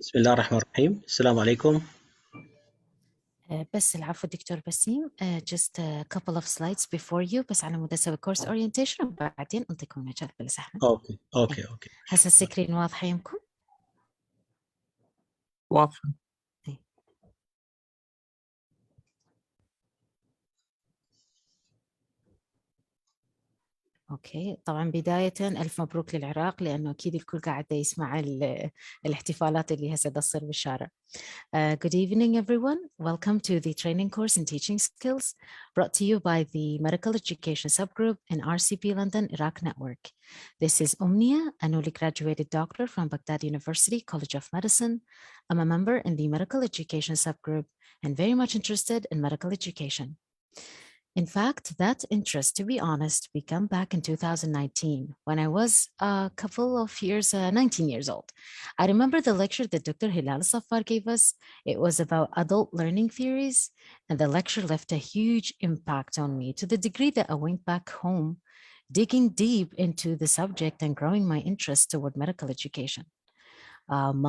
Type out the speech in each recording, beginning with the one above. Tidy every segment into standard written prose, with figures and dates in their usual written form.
بسم الله الرحمن الرحيم. السلام عليكم. بس العفو دكتور بسيم. just a couple of slides before you بس على مود اسوي course orientation وبعدين انطيكم مجال بالسحن. اوكي. هسه السكرين واضحة يمكن؟ واضحة. اوكي، طبعا بداية ألف مبروك للعراق، لأنه أكيد الكل قاعد يسمع الاحتفالات اللي هسه تصير بالشارع. Good evening everyone. Welcome to the training course in teaching skills brought to you by the Medical Education Subgroup in RCP London Iraq Network. This is Omnia, a newly graduated doctor from Baghdad University College of Medicine. I'm a member in the Medical Education Subgroup and very much interested in medical education. In fact, that interest, to be honest, began back in 2019 when I was a couple of years, 19 years old. I remember the lecture that Dr. Hilal Safar gave us. It was about adult learning theories, and the lecture left a huge impact on me to the degree that I went back home, digging deep into the subject and growing my interest toward medical education.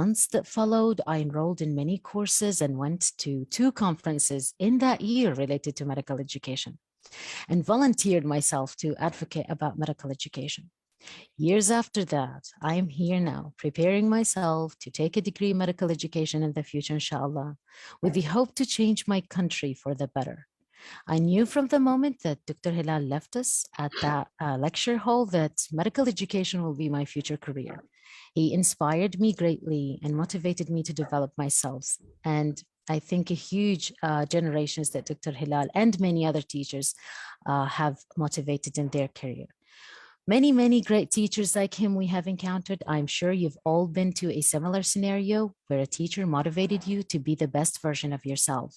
Months that followed, I enrolled in many courses and went to 2 conferences in that year related to medical education and volunteered myself to advocate about medical education. Years after that, I am here now preparing myself to take a degree in medical education in the future, inshallah, with the hope to change my country for the better. I knew from the moment that Dr. Hilal left us at that lecture hall that medical education will be my future career. He inspired me greatly and motivated me to develop myself. And I think a huge generations that Dr. Hilal and many other teachers have motivated in their career. Many great teachers like him we have encountered. I'm sure you've all been to a similar scenario where a teacher motivated you to be the best version of yourself.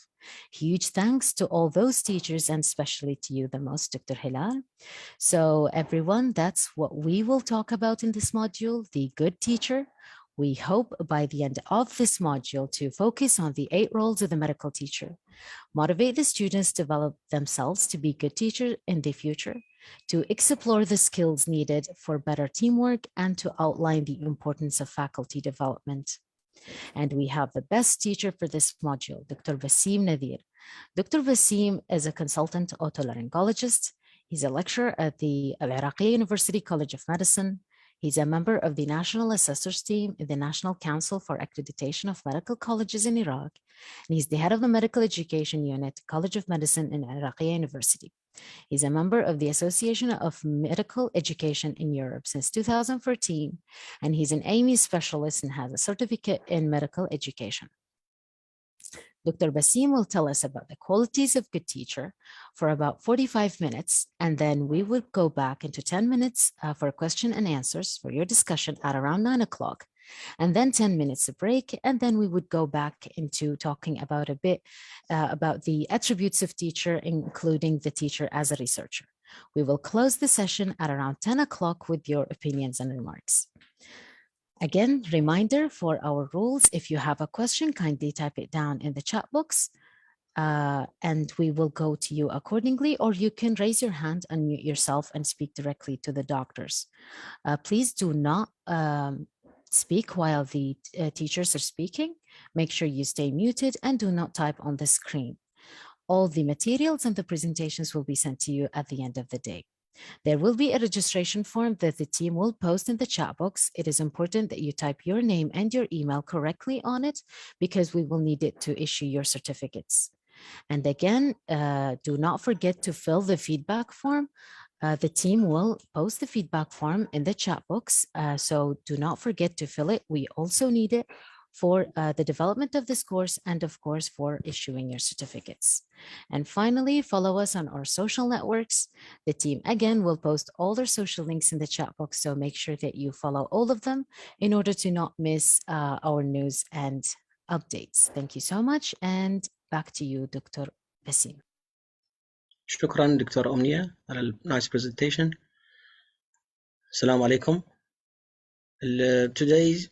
Huge thanks to all those teachers and especially to you the most, Dr. Hilal. So everyone, that's what we will talk about in this module, the good teacher. We hope by the end of this module to focus on the 8 roles of the medical teacher, motivate the students to develop themselves to be good teachers in the future, to explore the skills needed for better teamwork, and to outline the importance of faculty development. And we have the best teacher for this module, Dr. Baseem Natheer. Dr. Baseem is a consultant otolaryngologist. He's a lecturer at the Al-Iraqia University College of Medicine. He's a member of the National Assessors Team in the National Council for Accreditation of Medical Colleges in Iraq. And he's the head of the Medical Education Unit, College of Medicine in Al-Iraqia University. He's a member of the Association of Medical Education in Europe since 2014, and he's an AME specialist and has a certificate in medical education. Dr. Baseem will tell us about the qualities of good teacher for about 45 minutes, and then we will go back into 10 minutes for question and answers for your discussion at around 9 o'clock, and then 10 minutes of break, and then we would go back into talking about a bit about the attributes of teacher, including the teacher as a researcher. We will close the session at around 10 o'clock with your opinions and remarks. Again, reminder for our rules, if you have a question, kindly type it down in the chat box and we will go to you accordingly, or you can raise your hand, unmute yourself and speak directly to the doctors. Please do not speak while the teachers are speaking. Make sure you stay muted and do not type on the screen. All the materials and the presentations will be sent to you at the end of the day. There will be a registration form that the team will post in the chat box. It is important that you type your name and your email correctly on it because we will need it to issue your certificates. And again, do not forget to fill the feedback form. The team will post the feedback form in the chat box, so do not forget to fill it. We also need it for the development of this course and of course for issuing your certificates. And finally, follow us on our social networks. The team again will post all their social links in the chat box, so make sure that you follow all of them in order to not miss our news and updates. Thank you so much, and back to you, Dr. Baseem. شكرا دكتور أمنية على النايس presentation. السلام عليكم. Today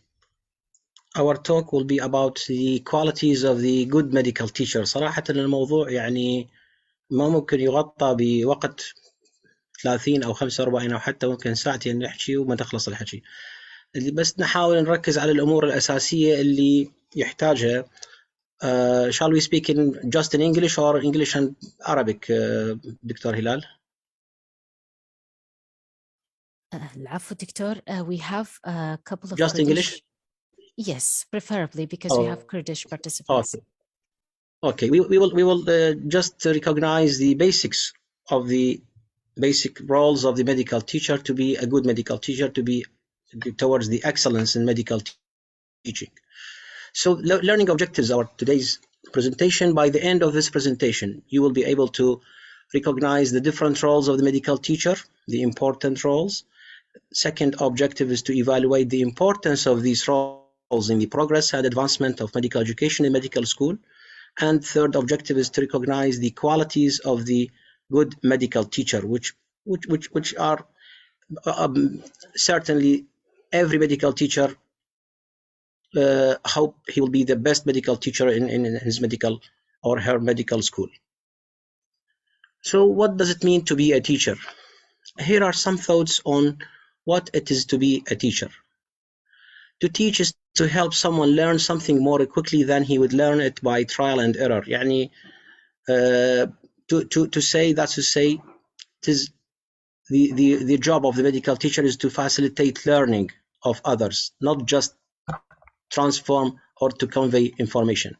our talk will be about the qualities of the good medical teacher. صراحة الموضوع يعني ما ممكن يغطى بوقت 30 أو 45 أو حتى ممكن ساعتين نحكي وما تخلص الحكي. بس نحاول نركز على الأمور الأساسية اللي يحتاجها. Shall we speak just in English or English and Arabic, Dr. Hilal? العفو دكتور. We have a couple of just Kurdish. English? Yes, preferably because we have Kurdish participants. Okay. We will just recognize the basics of the basic roles of the medical teacher to be a good medical teacher, to be towards the excellence in medical teaching. So learning objectives are today's presentation. By the end of this presentation, you will be able to recognize the different roles of the medical teacher, the important roles. Second objective is to evaluate the importance of these roles in the progress and advancement of medical education in medical school. And third objective is to recognize the qualities of the good medical teacher, which are certainly every medical teacher hope he will be the best medical teacher in his medical or her medical school. So what does it mean to be a teacher? Here are some thoughts on what it is to be a teacher. To teach is to help someone learn something more quickly than he would learn it by trial and error. يعني to say it is the job of the medical teacher is to facilitate learning of others, not just transform or to convey information.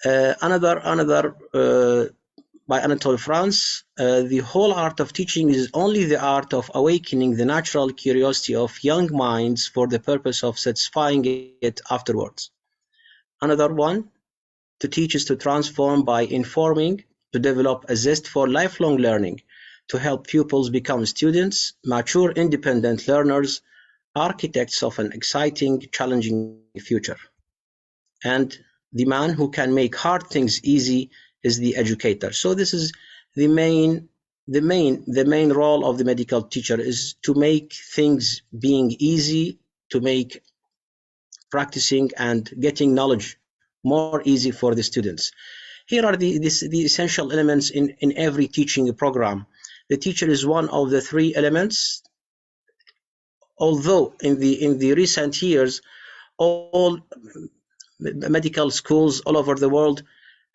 Another by Anatole France, the whole art of teaching is only the art of awakening the natural curiosity of young minds for the purpose of satisfying it afterwards. Another one, to teach is to transform by informing, to develop a zest for lifelong learning, to help pupils become students, mature independent learners, architects of an exciting, challenging future. And the man who can make hard things easy is the educator. So this is the main role of the medical teacher, is to make things being easy, to make practicing and getting knowledge more easy for the students. Here are the essential elements in every teaching program. The teacher is one of the three elements. Although in the recent years, all medical schools all over the world,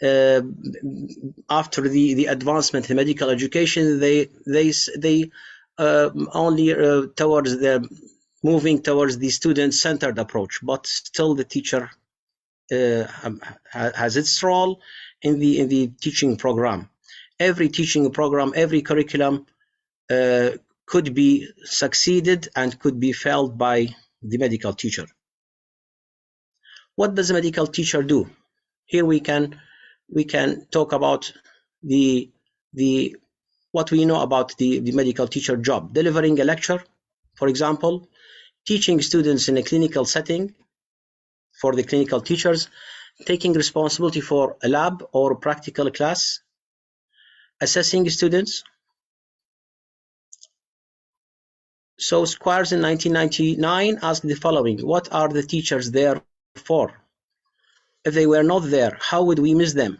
after the advancement in medical education, they only towards the moving towards the student-centered approach, but still the teacher has its role in the teaching program. Every teaching program, every curriculum could be succeeded and could be felt by the medical teacher. What does a medical teacher do? Here we can talk about what we know about the medical teacher job. Delivering a lecture, for example, teaching students in a clinical setting for the clinical teachers, taking responsibility for a lab or practical class, assessing students. So Squires in 1999 asked the following: what are the teachers there for? If they were not there, how would we miss them?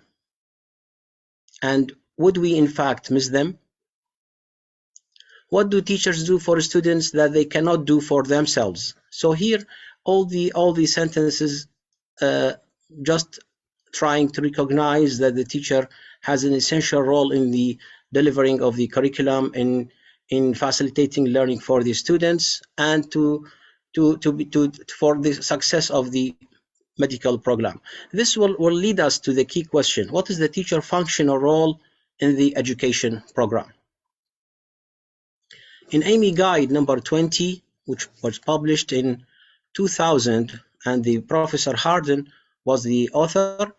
And would we in fact miss them? What do teachers do for students that they cannot do for themselves? So here all the sentences just trying to recognize that the teacher has an essential role in the delivering of the curriculum, in facilitating learning for the students, and for the success of the medical program. This will lead us to the key question: what is the teacher function or role in the education program? In AME Guide number 20, which was published in 2000, and the Professor Harden was the author,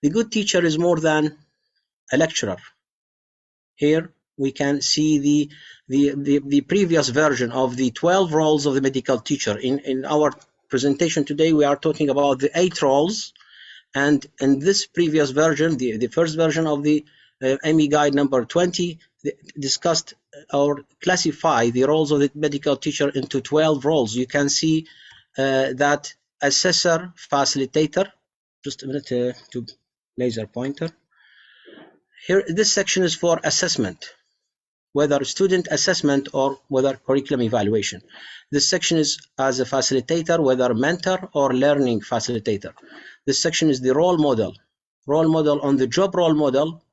the good teacher is more than a lecturer. Here we can see the previous version of the 12 roles of the medical teacher. In our presentation today, we are talking about the 8 roles, and in this previous version, the first version of the AME Guide number 20 discussed or classify the roles of the medical teacher into 12 roles. You can see that assessor, facilitator. Just a minute to laser pointer. Here, this section is for assessment. whether student assessment or whether curriculum evaluation. This section is as a facilitator, whether mentor or learning facilitator. This section is the role model on the job role model,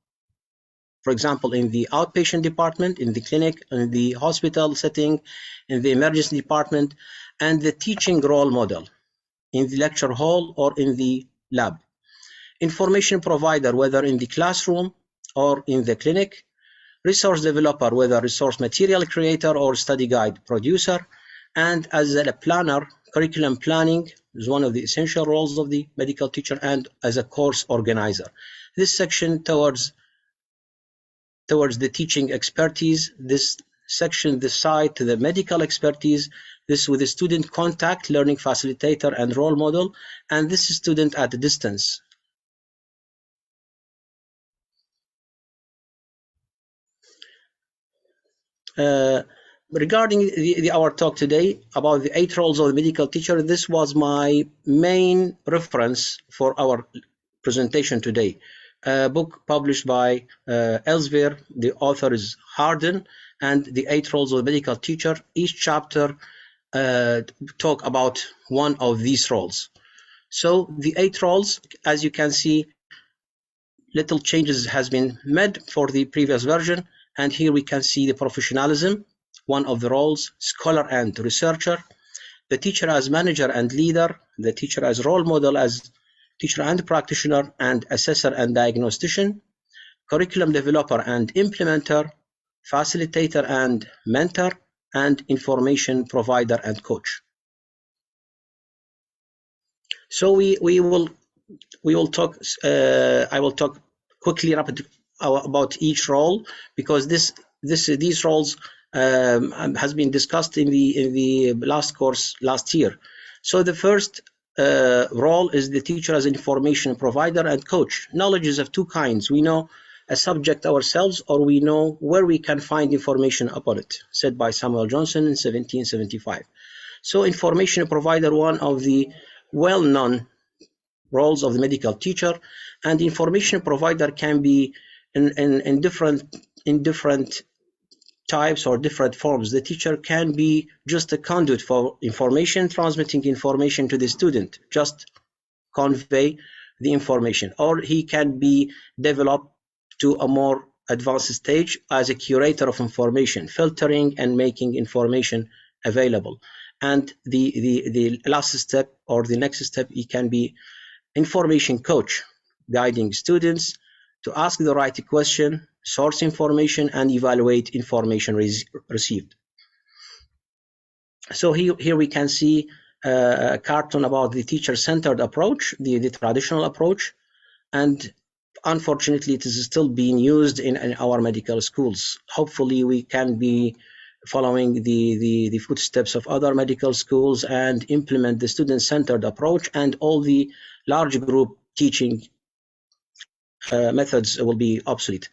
for example, in the outpatient department, in the clinic, in the hospital setting, in the emergency department, and the teaching role model in the lecture hall or in the lab. Information provider, whether in the classroom or in the clinic. Resource developer, whether resource material creator or study guide producer. And as a planner, curriculum planning is one of the essential roles of the medical teacher, and as a course organizer. This section towards the teaching expertise, this section, this side to the medical expertise, this with the student contact, learning facilitator and role model, and this is student at a distance. Regarding our talk today about the 8 roles of the medical teacher, this was my main reference for our presentation today. A book published by Elsevier, the author is Harden, and the 8 roles of the medical teacher. Each chapter talk about one of these roles. So the 8 roles, as you can see, little changes has been made for the previous version. And here we can see the professionalism, one of the roles, scholar and researcher, the teacher as manager and leader, the teacher as role model, as teacher and practitioner, and assessor and diagnostician, curriculum developer and implementer, facilitator and mentor, and information provider and coach. So we will talk. I will talk quickly about each role, because these roles has been discussed in the last course last year. So the first role is the teacher as information provider and coach. Knowledge is of 2 kinds. We know a subject ourselves, or we know where we can find information upon it, said by Samuel Johnson in 1775. So information provider, one of the well-known roles of the medical teacher, and information provider can be in different types or different forms. The teacher can be just a conduit for information, transmitting information to the student, just convey the information, or he can be developed to a more advanced stage as a curator of information, filtering and making information available. And the last step, or the next step, he can be information coach, guiding students to ask the right question, source information, and evaluate information received. So here we can see a cartoon about the teacher-centered approach, the traditional approach, and unfortunately it is still being used in our medical schools. Hopefully we can be following the footsteps of other medical schools and implement the student-centered approach, and all the large group teaching methods will be obsolete.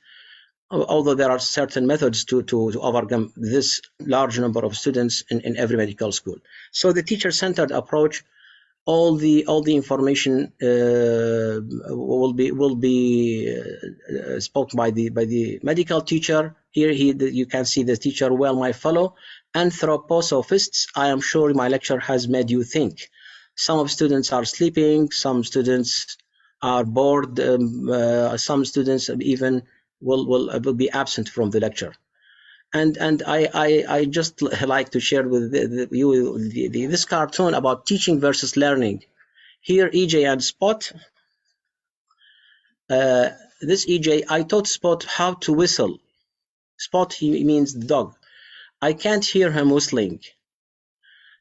Although there are certain methods to overcome this large number of students in every medical school. So the teacher-centered approach, all the information will be spoken by the medical teacher. Here you can see the teacher. Well, my fellow anthroposophists, I am sure my lecture has made you think. Some of students are sleeping, some students are bored, some students even will be absent from the lecture. And I just like to share with you this cartoon about teaching versus learning. Here, EJ and Spot. This EJ, I taught Spot how to whistle. Spot, he means the dog. I can't hear him whistling.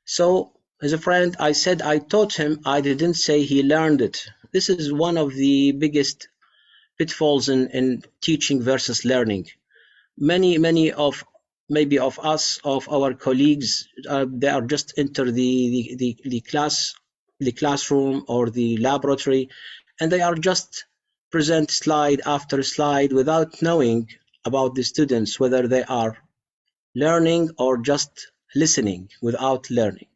So, as a friend, I said I taught him. I didn't say he learned it. This is one of the biggest pitfalls in teaching versus learning. Many of us, of our colleagues, they are just enter the classroom or the laboratory, and they are just present slide after slide without knowing about the students, whether they are learning or just listening without learning.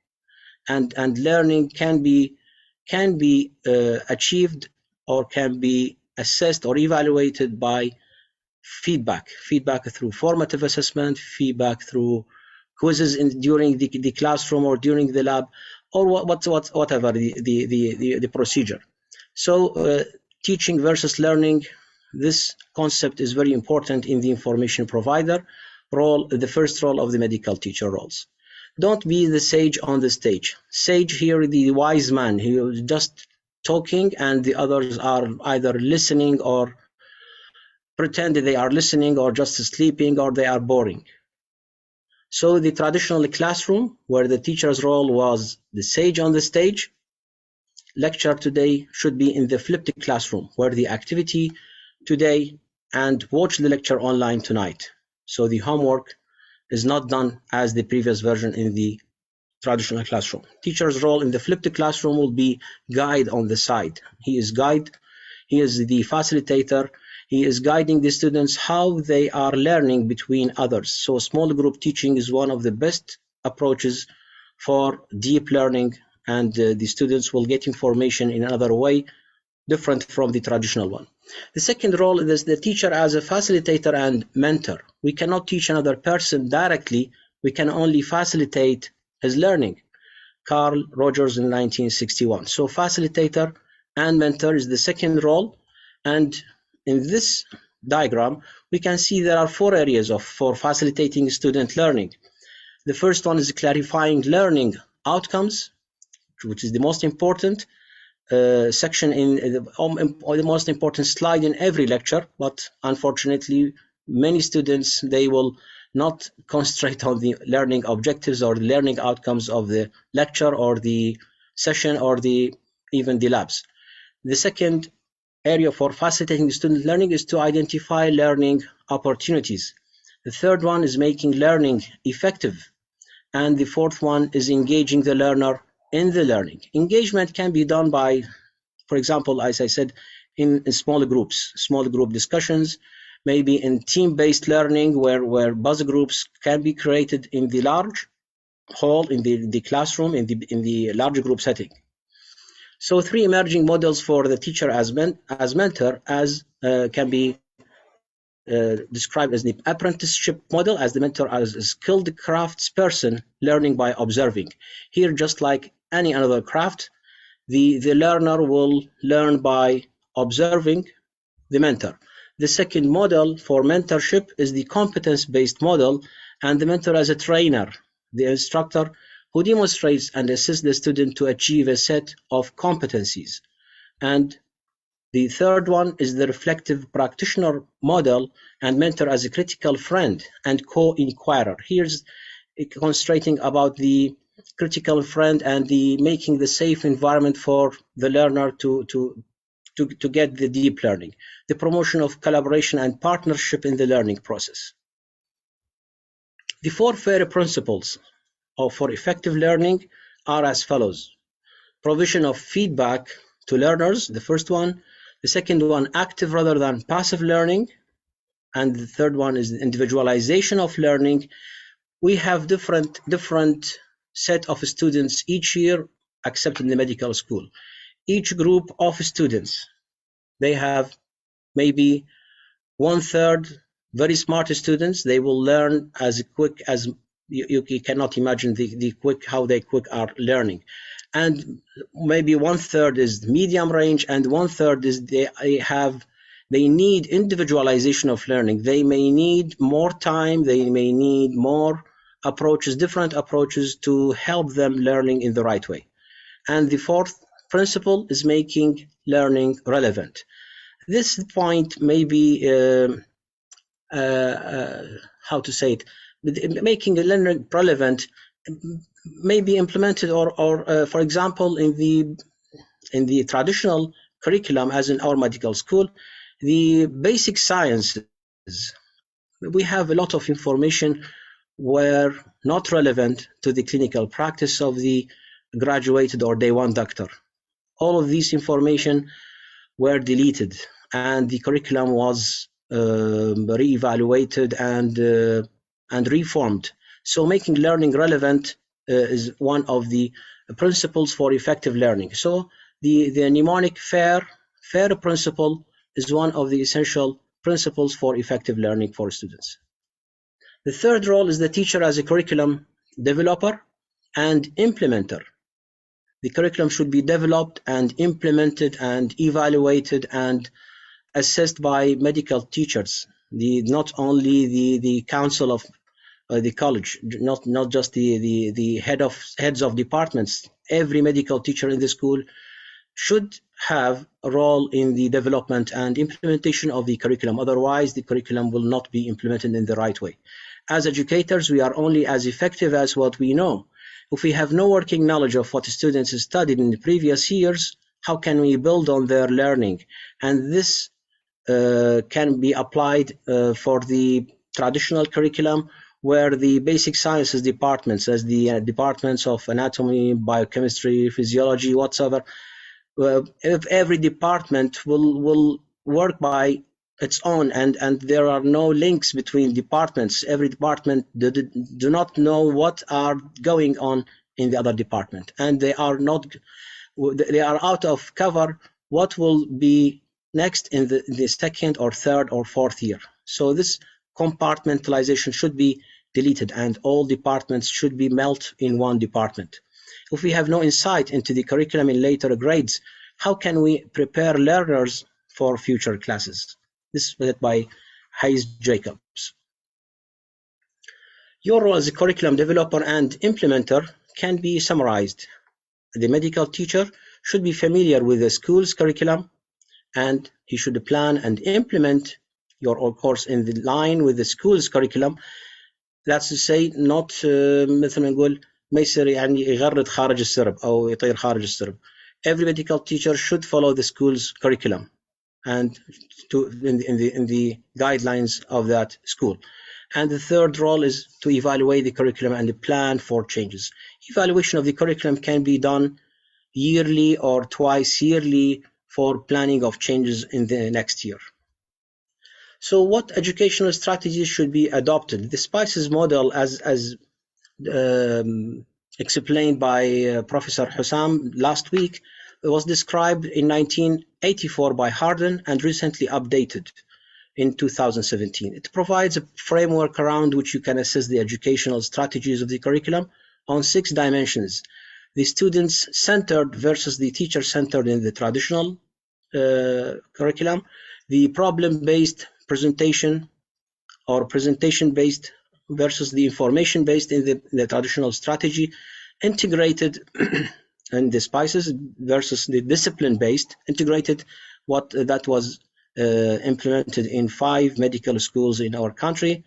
And learning can be achieved or can be assessed or evaluated by feedback through formative assessment, feedback through quizzes during the classroom or during the lab, or whatever the procedure. So teaching versus learning, this concept is very important in the information provider role, the first role of the medical teacher roles. Don't be the sage on the stage. Sage here, the wise man, he is just talking and the others are either listening or pretend they are listening or just sleeping or they are boring. So the traditional classroom where the teacher's role was the sage on the stage, lecture today should be in the flipped classroom where the activity today and watch the lecture online tonight. So the homework is not done as the previous version in the traditional classroom. Teacher's role in the flipped classroom will be guide on the side. He is guide, he is the facilitator, he is guiding the students how they are learning between others. So small group teaching is one of the best approaches for deep learning, and the students will get information in another way different from the traditional one. The second role is the teacher as a facilitator and mentor. We cannot teach another person directly, we can only facilitate his learning. Carl Rogers in 1961. So facilitator and mentor is the second role, and in this diagram we can see there are 4 areas for facilitating student learning. The first one is clarifying learning outcomes, which is the most important section in the most important slide in every lecture, but unfortunately many students, they will not concentrate on the learning objectives or learning outcomes of the lecture or the session or even the labs. The second area for facilitating student learning is to identify learning opportunities. The third one is making learning effective, and the fourth one is engaging the learner in the learning. Engagement can be done by, for example, as I said, in small groups, small group discussions, maybe in team-based learning where buzz groups can be created in the large hall, in the classroom, in the large group setting. So 3 emerging models for the teacher as mentor can be described as the apprenticeship model, as the mentor as a skilled craftsperson learning by observing. Here, just like any other craft, the learner will learn by observing the mentor. The second model for mentorship is the competence-based model, and the mentor as a trainer, the instructor who demonstrates and assists the student to achieve a set of competencies. And the third one is the reflective practitioner model, and mentor as a critical friend and co-inquirer. Here's concentrating about the critical friend and making the safe environment for the learner to get the deep learning. The promotion of collaboration and partnership in the learning process. The 4 FAIR principles for effective learning are as follows. Provision of feedback to learners, the first one. The second one, active rather than passive learning. And the third one is individualization of learning. We have different set of students each year accepted in the medical school. Each group of students, they have maybe 1/3 very smart students. They will learn as quick as you cannot imagine how they quick are learning. And maybe 1/3 is medium range, and 1/3 is they need individualization of learning. They may need more time, they may need more approaches, different approaches to help them learning in the right way. And the 4th principle is making learning relevant. This point may be how to say it, making learning relevant may be implemented or for example in the traditional curriculum, as in our medical school, the basic sciences, we have a lot of information were not relevant to the clinical practice of the graduated or day 1 doctor. All of these information were deleted, and the curriculum was re-evaluated and reformed. So making learning relevant is one of the principles for effective learning. So the mnemonic FAIR principle is one of the essential principles for effective learning for students. The third role is the teacher as a curriculum developer and implementer. The curriculum should be developed and implemented and evaluated and assessed by medical teachers, not only the council of the college, not just the heads of departments. Every medical teacher in the school should have a role in the development and implementation of the curriculum. Otherwise, the curriculum will not be implemented in the right way. As educators, we are only as effective as what we know. If we have no working knowledge of what students studied in the previous years, how can we build on their learning? And this can be applied for the traditional curriculum, where the basic sciences departments, as the departments of anatomy, biochemistry, physiology, whatsoever, if every department will work by its own, and there are no links between departments. Every department do not know what are going on in the other department, and they are out of cover what will be next in the second or third or fourth year. So this compartmentalization should be deleted, and all departments should be melted in one department. If we have no insight into the curriculum in later grades, how can we prepare learners for future classes? This is by Hayes Jacobs. Your role as a curriculum developer and implementer can be summarized. The medical teacher should be familiar with the school's curriculum, and he should plan and implement your course in the line with the school's curriculum. That's to say, not مثل ما نقول ما يصير يعني يغرد خارج السرب أو يطير خارج السرب. Every medical teacher should follow the school's curriculum and in the guidelines of that school. And the third role is to evaluate the curriculum and plan for changes. Evaluation of the curriculum can be done yearly or twice yearly for planning of changes in the next year. So what educational strategies should be adopted? The SPICES model, as explained by Professor Hussam last week, was described in 1984 by Harden and recently updated in 2017. It provides a framework around which you can assess the educational strategies of the curriculum on 6 dimensions: the students-centered versus the teacher-centered in the traditional curriculum, the problem-based presentation or presentation-based versus the information-based in the traditional strategy, integrated and the SPICES versus the discipline-based, integrated what that was implemented in 5 medical schools in our country,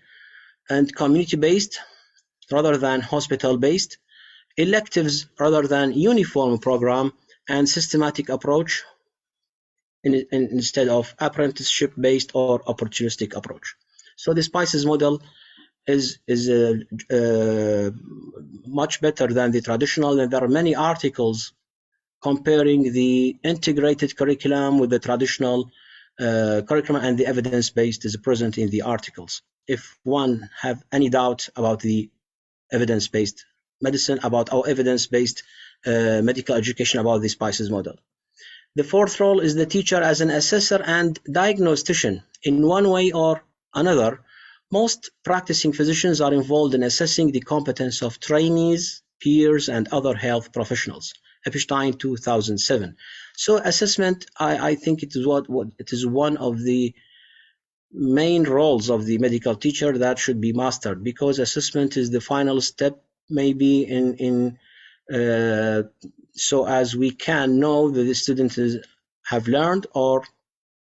and community-based rather than hospital-based, electives rather than uniform program, and systematic approach instead of apprenticeship-based or opportunistic approach. So the SPICES model is much better than the traditional, and there are many articles comparing the integrated curriculum with the traditional curriculum, and the evidence-based is present in the articles. If one have any doubt about the evidence-based medicine, about our evidence-based medical education, about the SPICES model. The fourth role is the teacher as an assessor and diagnostician. In one way or another, most practicing physicians are involved in assessing the competence of trainees, peers, and other health professionals. Epstein, 2007. So assessment, I think it is one of the main roles of the medical teacher that should be mastered, because assessment is the final step, maybe in so as we can know that the students have learned or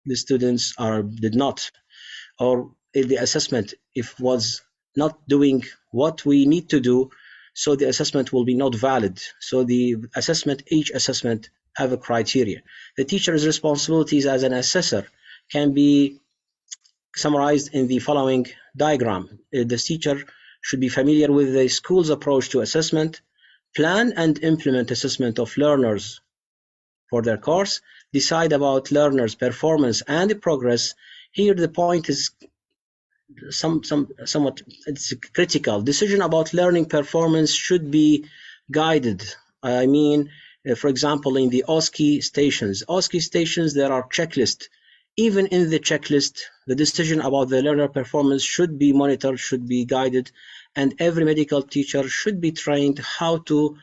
the students did not, or the assessment if was not doing what we need to do, so the assessment will be not valid. So the assessment, each assessment have a criteria. The teacher's responsibilities as an assessor can be summarized in the following diagram. The teacher should be familiar with the school's approach to assessment, plan and implement assessment of learners for their course, decide about learners' performance and progress. Here the point is somewhat it's critical. Decision about learning performance should be guided. I mean, for example, in the OSCE stations, there are checklists. Even in the checklist, The decision about the learner performance should be monitored, should be guided, and every medical teacher should be trained how to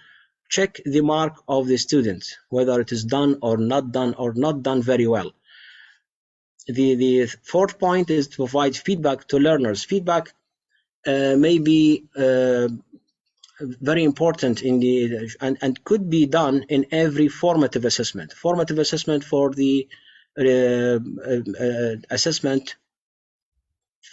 check the mark of the student, whether it is done or not done very well. The fourth point is to provide feedback to learners. Feedback may be very important in the and could be done in every formative assessment. Formative assessment for the assessment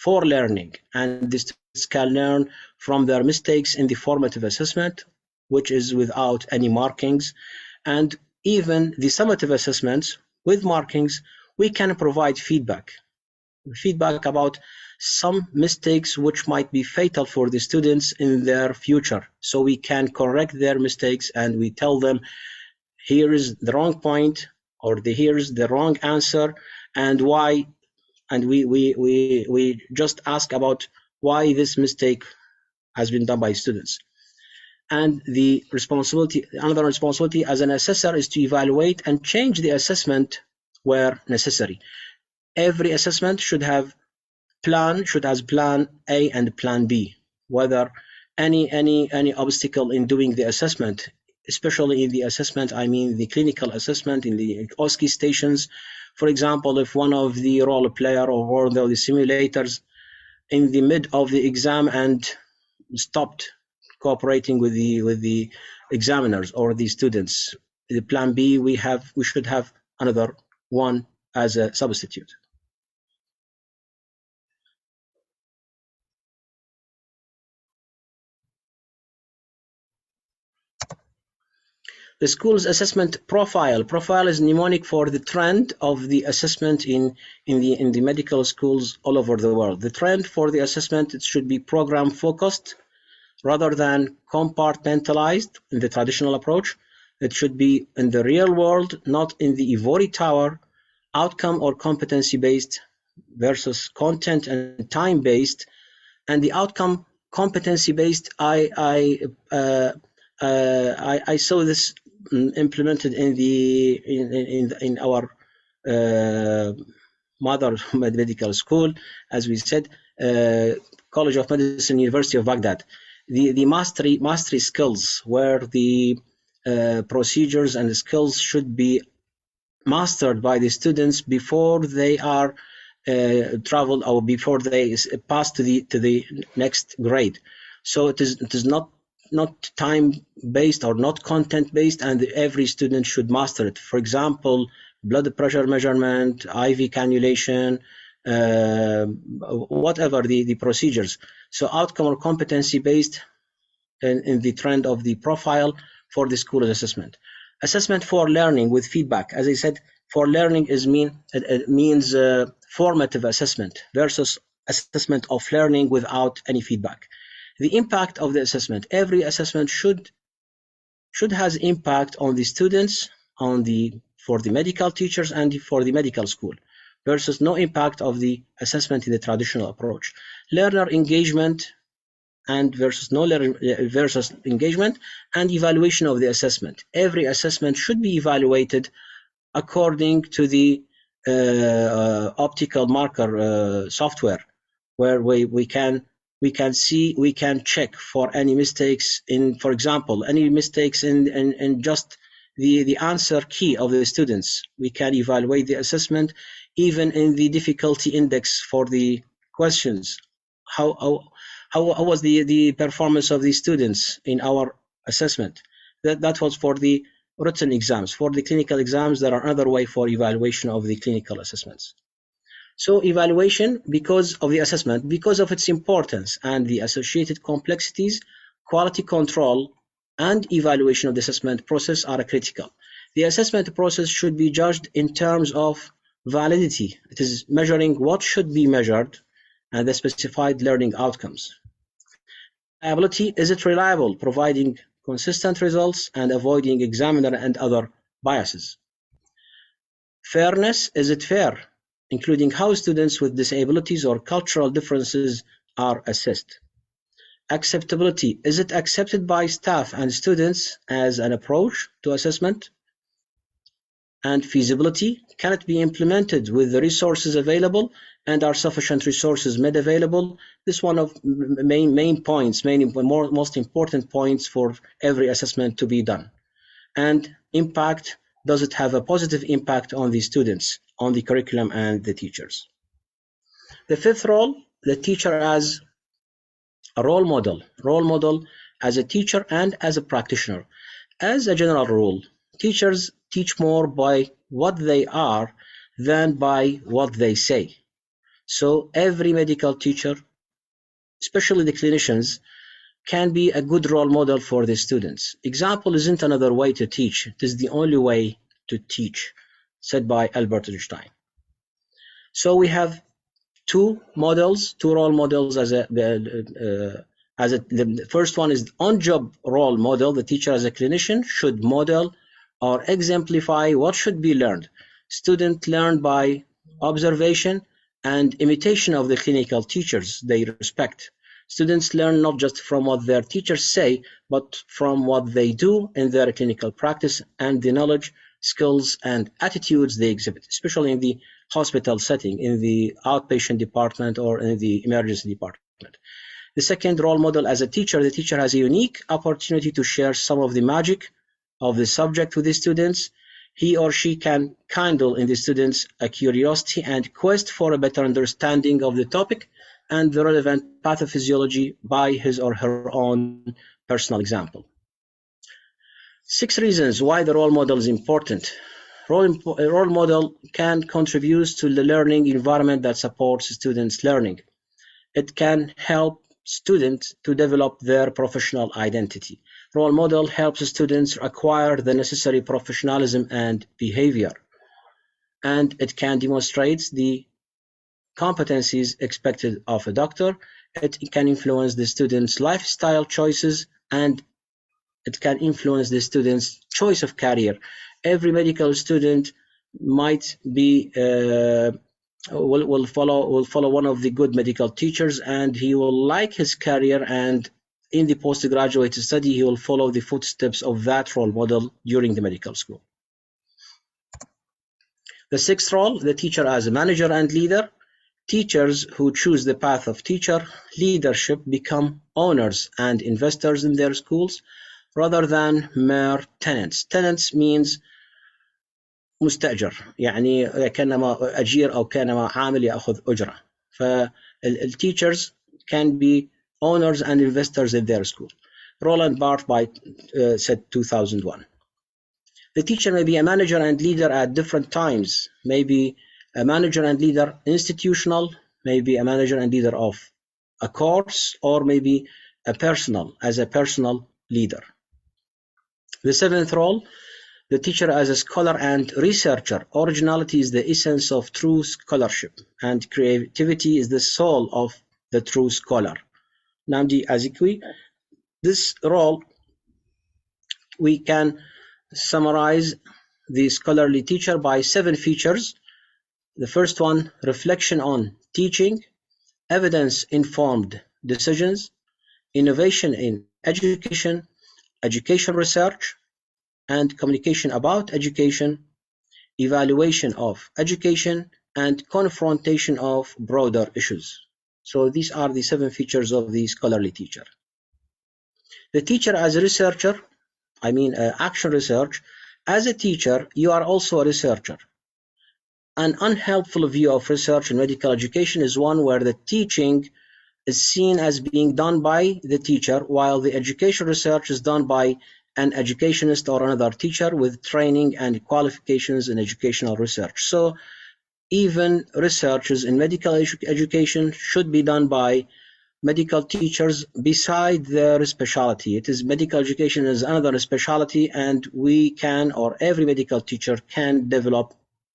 for learning, and the students can learn from their mistakes in the formative assessment, which is without any markings. And even the summative assessments with markings, we can provide feedback about some mistakes which might be fatal for the students in their future. So we can correct their mistakes, and we tell them, here is the wrong point, or here is the wrong answer, and why. And we just ask about why this mistake has been done by students. And the responsibility, another responsibility as an assessor, is to evaluate and change the assessment where necessary. Every assessment should have plan A and plan B. Whether any obstacle in doing the assessment, especially in the assessment, I mean the clinical assessment in the OSCE stations. For example, if one of the role player or one of the simulators in the mid of the exam and stopped cooperating with the examiners or the students, the plan B, we should have another one as a substitute. The school's assessment profile. Profile is mnemonic for the trend of the assessment in the medical schools all over the world. The trend for the assessment, it should be program focused rather than compartmentalized in the traditional approach. It should be in the real world, not in the ivory tower, outcome or competency based versus content and time based. And the outcome competency based, I saw this implemented in our mother medical school, as we said, College of Medicine, University of Baghdad. The mastery skills, where the procedures and the skills should be mastered by the students before they are traveled or before they pass to the next grade. So it is not time-based or not content-based, and every student should master it. For example, blood pressure measurement, IV cannulation, whatever the procedures. So outcome or competency-based in the trend of the profile for the school assessment. Assessment for learning with feedback. As I said, for learning means formative assessment versus assessment of learning without any feedback. The impact of the assessment. Every assessment should has impact on the students, for the medical teachers and for the medical school, versus no impact of the assessment in the traditional approach. Learner engagement and versus engagement and evaluation of the assessment. Every assessment should be evaluated according to the optical marker software, where we can check for any mistakes in, for example, any mistakes in just the answer key of the students. We can evaluate the assessment even in the difficulty index for the questions. How was the performance of the students in our assessment? That was for the written exams. For the clinical exams, there are other way for evaluation of the clinical assessments. So evaluation, because of the assessment, because of its importance and the associated complexities, quality control and evaluation of the assessment process are critical. The assessment process should be judged in terms of validity. It is measuring what should be measured and the specified learning outcomes. Reliability, is it reliable, providing consistent results and avoiding examiner and other biases? Fairness, is it fair, including how students with disabilities or cultural differences are assessed? Acceptability, is it accepted by staff and students as an approach to assessment? and feasibility. Can it be implemented with the resources available, and are sufficient resources made available? This is one of main points, most important points for every assessment to be done. And impact, does it have a positive impact on the students, on the curriculum and the teachers? The fifth role, the teacher as a role model as a teacher and as a practitioner. As a general rule, teachers teach more by what they are than by what they say. So every medical teacher, especially the clinicians, can be a good role model for the students. Example isn't another way to teach, it is the only way to teach, said by Albert Einstein. So we have two role models the first one is on-job role model. The teacher as a clinician should model or exemplify what should be learned. Students learn by observation and imitation of the clinical teachers they respect. Students learn not just from what their teachers say, but from what they do in their clinical practice and the knowledge, skills, and attitudes they exhibit, especially in the hospital setting, in the outpatient department or in the emergency department. The second role model as a teacher, the teacher has a unique opportunity to share some of the magic of the subject with the students. He or she can kindle in the students a curiosity and quest for a better understanding of the topic and the relevant pathophysiology by his or her own personal example. 6 reasons why the role model is important. A role model can contribute to the learning environment that supports students' learning. It can help students to develop their professional identity. Role model helps students acquire the necessary professionalism and behavior, and it can demonstrate the competencies expected of a doctor. It can influence the students' lifestyle choices, and it can influence the students' choice of career. Every medical student might be will follow one of the good medical teachers, and he will like his career, and in the postgraduate study he will follow the footsteps of that role model during the medical school. The 6th role, the teacher as a manager and leader. Teachers who choose the path of teacher leadership become owners and investors in their schools rather than mere tenants. Tenants means مستأجر، يعني كانما أجير أو كانما عامل يأخذ أجرة. فالteachers can be owners and investors in their school. Roland Barthes said 2001. The teacher may be a manager and leader at different times, maybe a manager and leader institutional, maybe a manager and leader of a course, or maybe a personal leader. The 7th role, the teacher as a scholar and researcher. Originality is the essence of true scholarship, and creativity is the soul of the true scholar. Namdi Azikiwe. This role, we can summarize the scholarly teacher by 7 features. The first one, reflection on teaching, evidence-informed decisions, innovation in education, education research, and communication about education, evaluation of education, and confrontation of broader issues. So these are the 7 features of the scholarly teacher. The teacher as a researcher, action research. As a teacher, you are also a researcher. An unhelpful view of research in medical education is one where the teaching is seen as being done by the teacher, while the education research is done by an educationist or another teacher with training and qualifications in educational research. So even researches in medical education should be done by medical teachers beside their specialty. It is medical education is another specialty, and we can, or every medical teacher can develop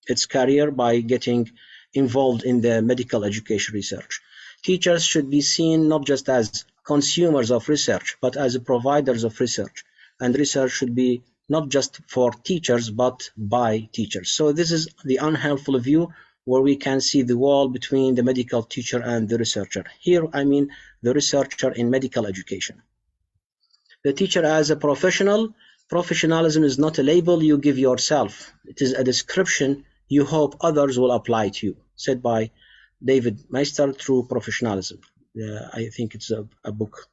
its career by getting involved in the medical education research. Teachers should be seen not just as consumers of research, but as providers of research. And research should be not just for teachers, but by teachers. So this is the unhelpful view where we can see the wall between the medical teacher and the researcher. Here, I mean the researcher in medical education. The teacher as a professional, Professionalism is not a label you give yourself. It is a description you hope others will apply to you, said by David Meister, True Professionalism. I think it's a book.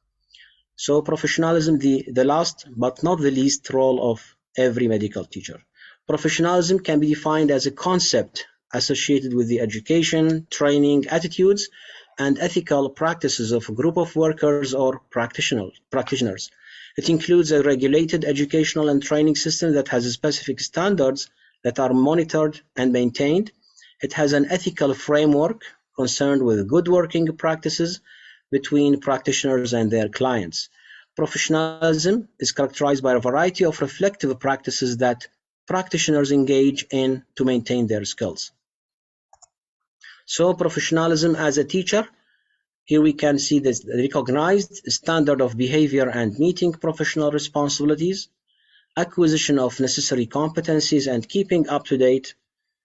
So professionalism, the last but not the least role of every medical teacher. Professionalism can be defined as a concept associated with the education, training, attitudes, and ethical practices of a group of workers or practitioners. It includes a regulated educational and training system that has specific standards that are monitored and maintained. It has an ethical framework concerned with good working practices between practitioners and their clients. Professionalism is characterized by a variety of reflective practices that practitioners engage in to maintain their skills. So professionalism as a teacher, here we can see this recognized standard of behavior and meeting professional responsibilities, acquisition of necessary competencies and keeping up to date,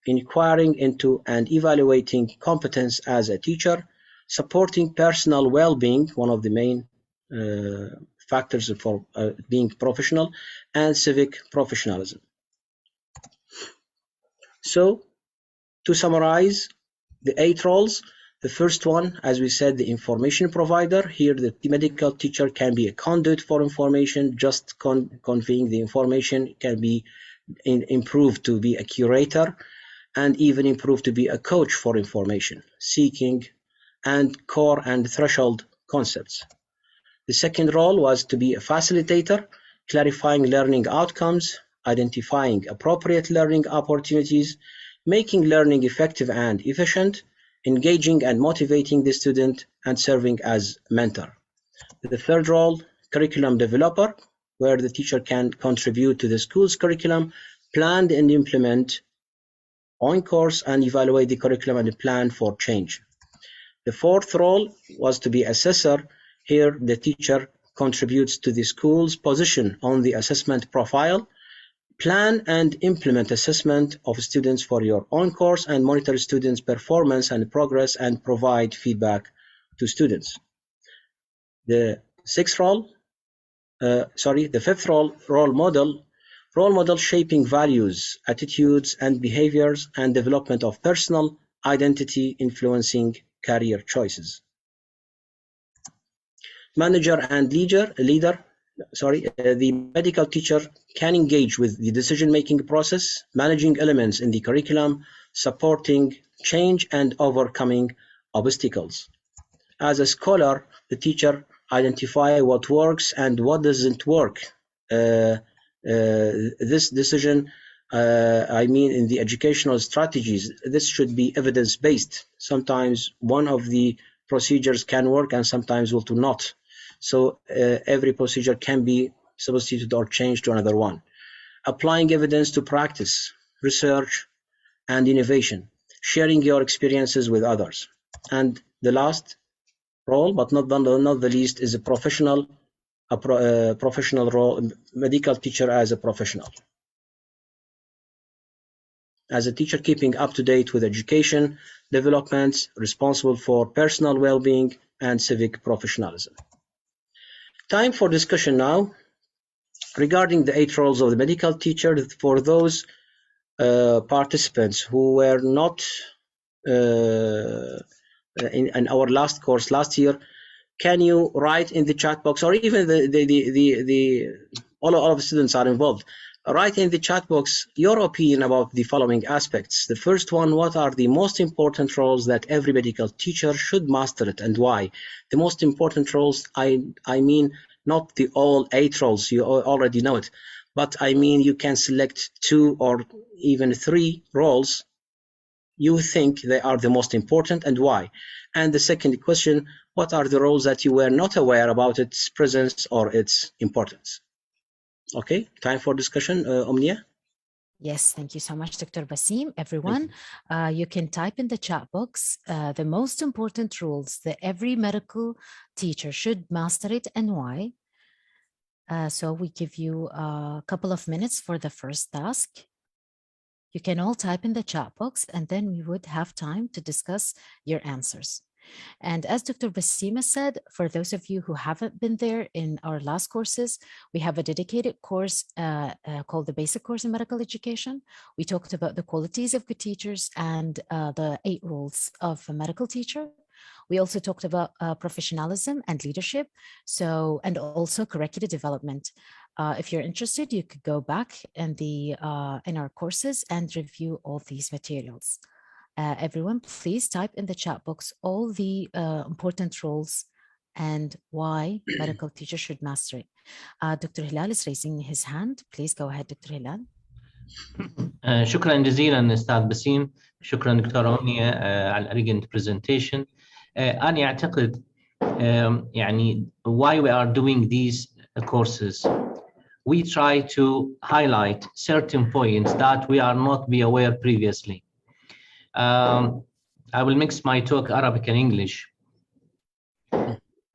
inquiring into and evaluating competence as a teacher, supporting personal well-being, one of the main factors for being professional, and civic professionalism. So, to summarize the 8 roles, the first one, as we said, the information provider. Here, the medical teacher can be a conduit for information, just conveying the information can be improved to be a curator, and even improved to be a coach for information, seeking, and core and threshold concepts. The second role was to be a facilitator, clarifying learning outcomes, identifying appropriate learning opportunities, making learning effective and efficient, engaging and motivating the student, and serving as mentor. The third role, curriculum developer, where the teacher can contribute to the school's curriculum, plan and implement on course, and evaluate the curriculum and plan for change. The fourth role was to be assessor. Here, the teacher contributes to the school's position on the assessment profile, plan and implement assessment of students for your own course, and monitor students' performance and progress, and provide feedback to students. The fifth role, role model shaping values, attitudes, and behaviors, and development of personal identity influencing career choices. Manager and leader, the medical teacher can engage with the decision-making process, managing elements in the curriculum, supporting change, and overcoming obstacles. As a scholar, the teacher identifies what works and what doesn't work. This decision, in the educational strategies, this should be evidence-based. Sometimes one of the procedures can work and sometimes will not. So every procedure can be substituted or changed to another one. Applying evidence to practice, research, and innovation, sharing your experiences with others. And the last role, but not the least, is a professional role, medical teacher as a professional. As a teacher, keeping up to date with education developments, responsible for personal well-being and civic professionalism. Time for discussion now regarding the 8 roles of the medical teacher. For those participants who were not in our last course last year, can you write in the chat box, or even all of the students are involved, write in the chat box your opinion about the following aspects. The first one, what are the most important roles that every medical teacher should master it, and why? The most important roles, I mean not the all 8 roles, you already know it, but I mean you can select 2 or even 3 roles you think they are the most important, and why? And the second question, what are the roles that you were not aware about its presence or its importance? Okay, time for discussion. Omnia? Yes, thank you so much, Dr. Baseem. Everyone, you can type in the chat box the most important rules that every medical teacher should master it and why. So we give you a couple of minutes for the first task. You can all type in the chat box, and then we would have time to discuss your answers. And as Dr. Baseem said, for those of you who haven't been there in our last courses, we have a dedicated course called the Basic Course in Medical Education. We talked about the qualities of good teachers and the 8 roles of a medical teacher. We also talked about professionalism and leadership, and also curricular development. If you're interested, you could go back in our courses and review all these materials. Everyone, please type in the chat box all the important roles and why medical teachers should master it. Dr. Hilal is raising his hand. Please go ahead, Dr. Hilal. شكرا جزيلا أستاذ بسيم. شكرا دكتورة أمنية على الأريجنت presentation. أنا أعتقد يعني why we are doing these courses. We try to highlight certain points that we are not be aware previously. I will mix my talk Arabic and English.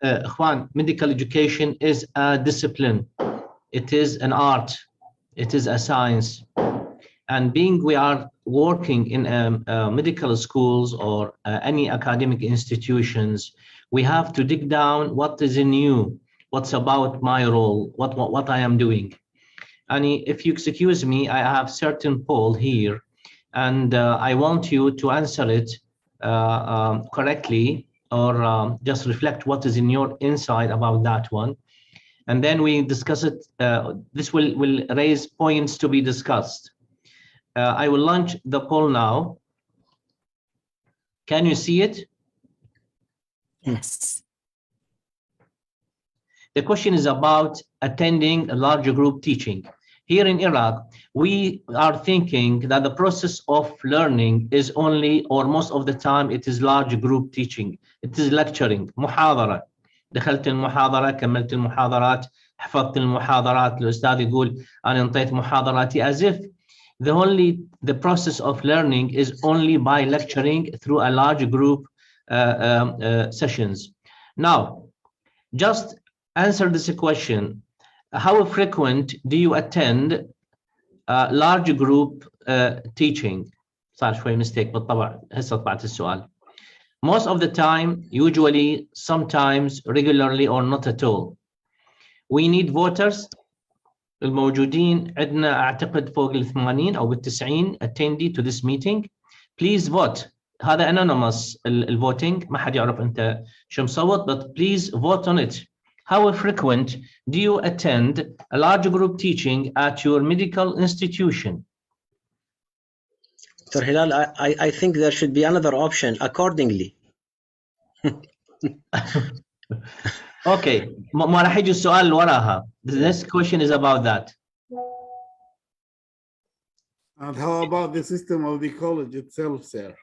إخوان, medical education is a discipline. It is an art. It is a science. And being we are working in medical schools or any academic institutions, we have to dig down what is new, what's about my role, what I am doing. And if you excuse me, I have certain poll here, and I want you to answer it correctly or just reflect what is in your insight about that one. And then we discuss it. This will raise points to be discussed. I will launch the poll now. Can you see it? Yes. The question is about attending a larger group teaching. Here in Iraq, we are thinking that the process of learning is only, or most of the time, it is large group teaching. It is lecturing, محاضرة. دخلت المحاضرة، كملت المحاضرات، حفظت المحاضرات. الأستاذ يقول أنا انطيت محاضراتي, as if the process of learning is only by lecturing through a large group sessions. Now, just answer this question. How frequent do you attend large group teaching? صار شوي mistake بالطبع هسه طبعت السؤال. Most of the time, usually, sometimes, regularly, or not at all. We need voters. الموجودين عندنا أعتقد فوق ال80 أو ال90 attendee to this meeting. Please vote. هذا anonymous voting. ما حد يعرف أنت شو مصوت, but please vote on it. How frequent do you attend a large group teaching at your medical institution? Dr. Hilal, I think there should be another option accordingly. Okay, ما راح يجي السؤال اللي وراها. The next question is about that. And how about the system of the college itself, sir?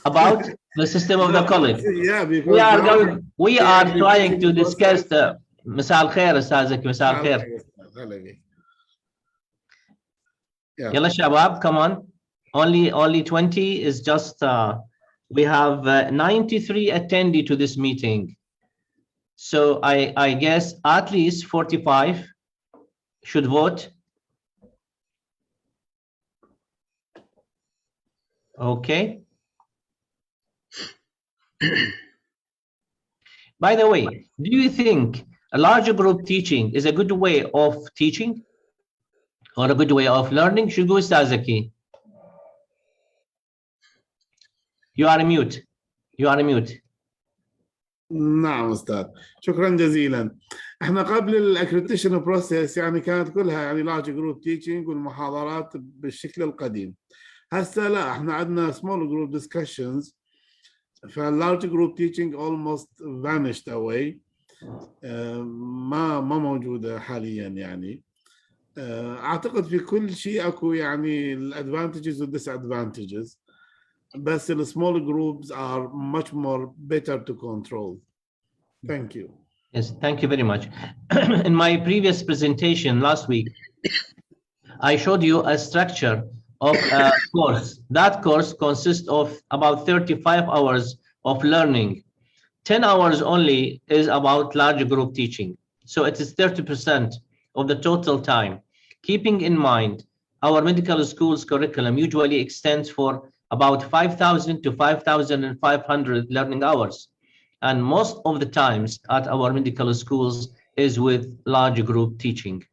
About the system of the college. Yeah, because we are trying to discuss the مساء الخير أستاذك مساء الخير. يلا شباب, come on. Only 20 is just we have 93 attendee to this meeting. So I guess at least 45 should vote. Okay. By the way, do you think a larger group teaching is a good way of teaching or a good way of learning? Should go Ustazaki. You are mute. You are mute. نعم أستاذ، شكرا جزيلا. احنا قبل الاكريديشن بروسيس يعني كانت كلها يعني لارج جروب تيتشنج والمحاضرات بالشكل القديم. هسه لا، احنا عندنا سمول جروب ديسكشنز، فاللارج جروب تيتشنج almost vanished away. ما موجوده حاليا يعني. اعتقد في كل شيء اكو يعني الادفانتجز والديسادفانتجز، بس السمول جروبs are much more better to control. Thank you. Yes, thank you very much. In my previous presentation last week, I showed you a structure of a course. That course consists of about 35 hours of learning. 10 hours only is about large group teaching. So it is 30% of the total time. Keeping in mind, our medical school's curriculum usually extends for about 5,000 to 5,500 learning hours. And most of the times at our medical schools is with large group teaching.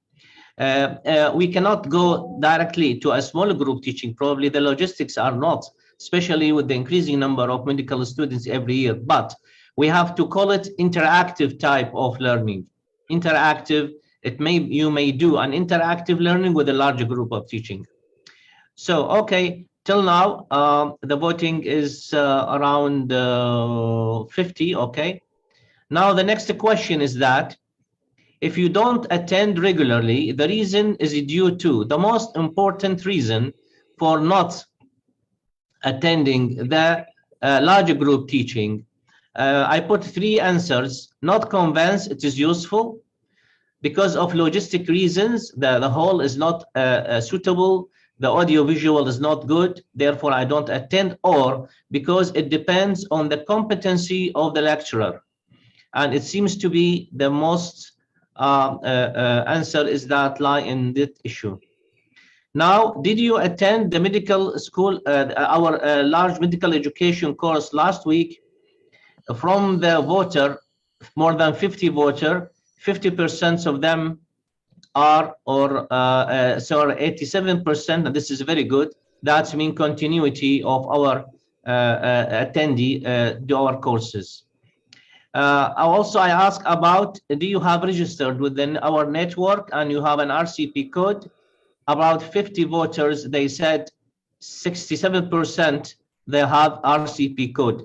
We cannot go directly to a small group teaching. Probably the logistics are not, especially with the increasing number of medical students every year, but we have to call it interactive type of learning. Interactive, you may do an interactive learning with a larger group of teaching. So, okay, till now, the voting is around 50, okay. Now, the next question is that if you don't attend regularly, the reason is due to the most important reason for not attending the larger group teaching. I put 3 answers: not convinced it is useful, because of logistic reasons, the hall is not suitable, the audio visual is not good, therefore I don't attend, or because it depends on the competency of the lecturer. And it seems to be the most answer is that lie in that issue. Now, did you attend the medical school, our large medical education course last week? From the voter, more than 50 voter, 50% of them are, sorry, 87%, and this is very good. That's mean continuity of our attendee to our courses. Also, I asked about, do you have registered within our network and you have an RCP code? About 50 voters, they said 67% they have RCP code.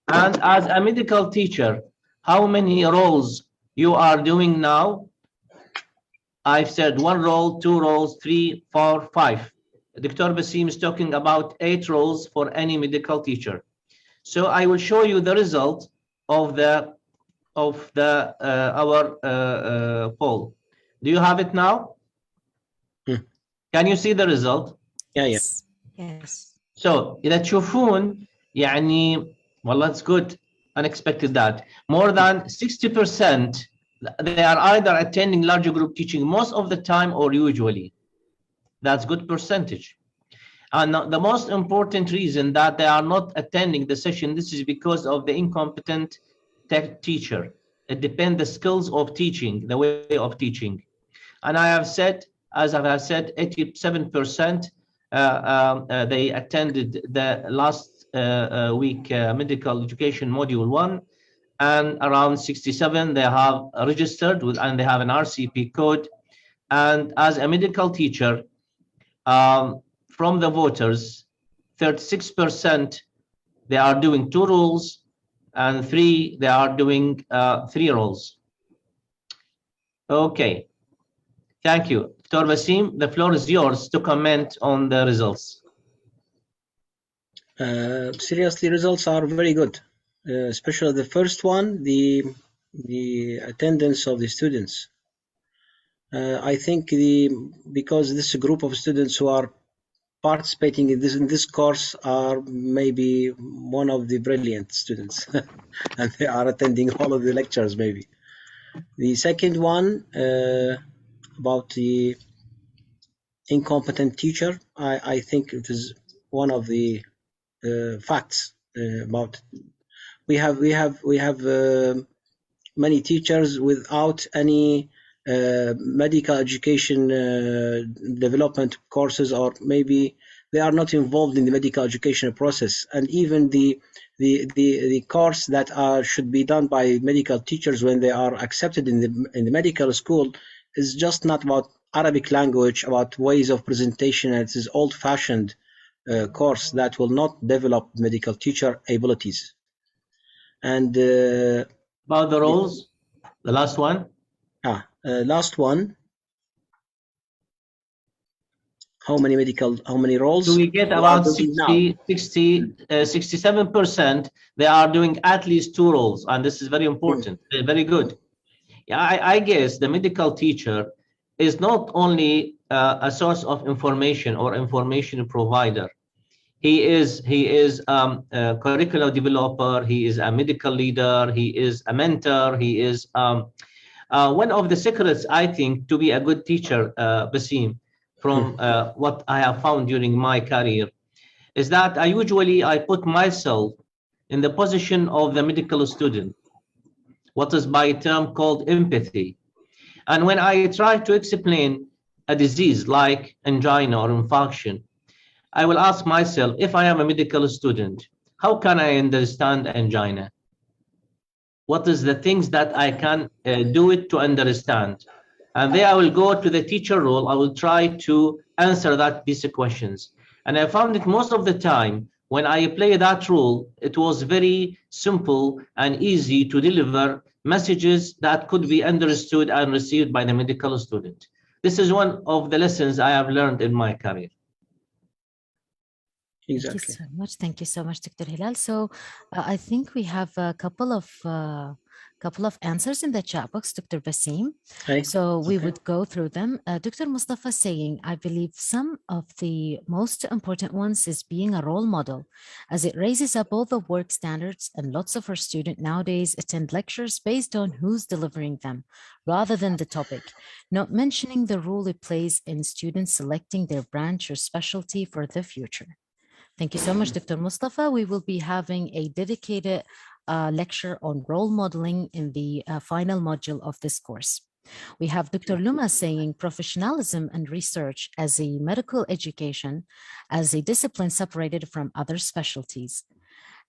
And as a medical teacher, how many roles you are doing now? I've said 1 role, 2 roles, 3, 4, 5. Dr. Baseem is talking about 8 roles for any medical teacher. So I will show you the result of our poll. Do you have it now? Can you see the result? Yeah. Yes. So إذا تشوفون يعني والله it's good, unexpected that more than 60% they are either attending larger group teaching most of the time or usually. That's good percentage. And the most important reason that they are not attending the session, this is because of the incompetent teacher. It depends the skills of teaching, the way of teaching. And I have said, as I have said, 87% they attended the last week medical education module 1, and around 67 they have registered with, and they have an RCP code. And as a medical teacher, from the voters, 36% they are doing 2 roles, and 3 they are doing 3 roles. Okay, thank you. Dr. Baseem, the floor is yours to comment on the results. Seriously, results are very good, especially the first one, the attendance of the students. I think because this group of students who are participating in this course are maybe one of the brilliant students and they are attending all of the lectures maybe. The second one, about the incompetent teacher, I think it is one of the facts about we have many teachers without any medical education development courses, or maybe they are not involved in the medical education process. And even the course that should be done by medical teachers when they are accepted in the medical school is just not about Arabic language, about ways of presentation. It is old-fashioned course that will not develop medical teacher abilities. And about the roles, the last one. Last one. How many roles? Do we get about 67%? They are doing at least 2 roles, and this is very important. Very good. Yeah, I guess the medical teacher is not only a source of information or information provider. He is a curriculum developer. He is a medical leader. He is a mentor. He is one of the secrets, I think, to be a good teacher, Baseem, from what I have found during my career. is that I put myself in the position of the medical student, what is by term called empathy. And when I try to explain a disease like angina or infarction, I will ask myself, if I am a medical student, how can I understand angina? What is the things that I can do it to understand? And there I will go to the teacher role. I will try to answer these questions. And I found it most of the time, when I play that role, it was very simple and easy to deliver messages that could be understood and received by the medical student. This is one of the lessons I have learned in my career. Exactly. Thank you so much. Thank you so much, Dr. Hilal. So I think we have a couple of answers in the chat box, Dr. Baseem. Hey. So we Okay. would go through them. Dr. Mustafa saying, I believe some of the most important ones is being a role model, as it raises up all the work standards, and lots of our students nowadays attend lectures based on who's delivering them, rather than the topic, not mentioning the role it plays in students selecting their branch or specialty for the future. Thank you so much, Dr. Mustafa. We will be having a dedicated lecture on role modeling in the final module of this course. We have Dr. Luma saying professionalism and research as a medical education, as a discipline separated from other specialties.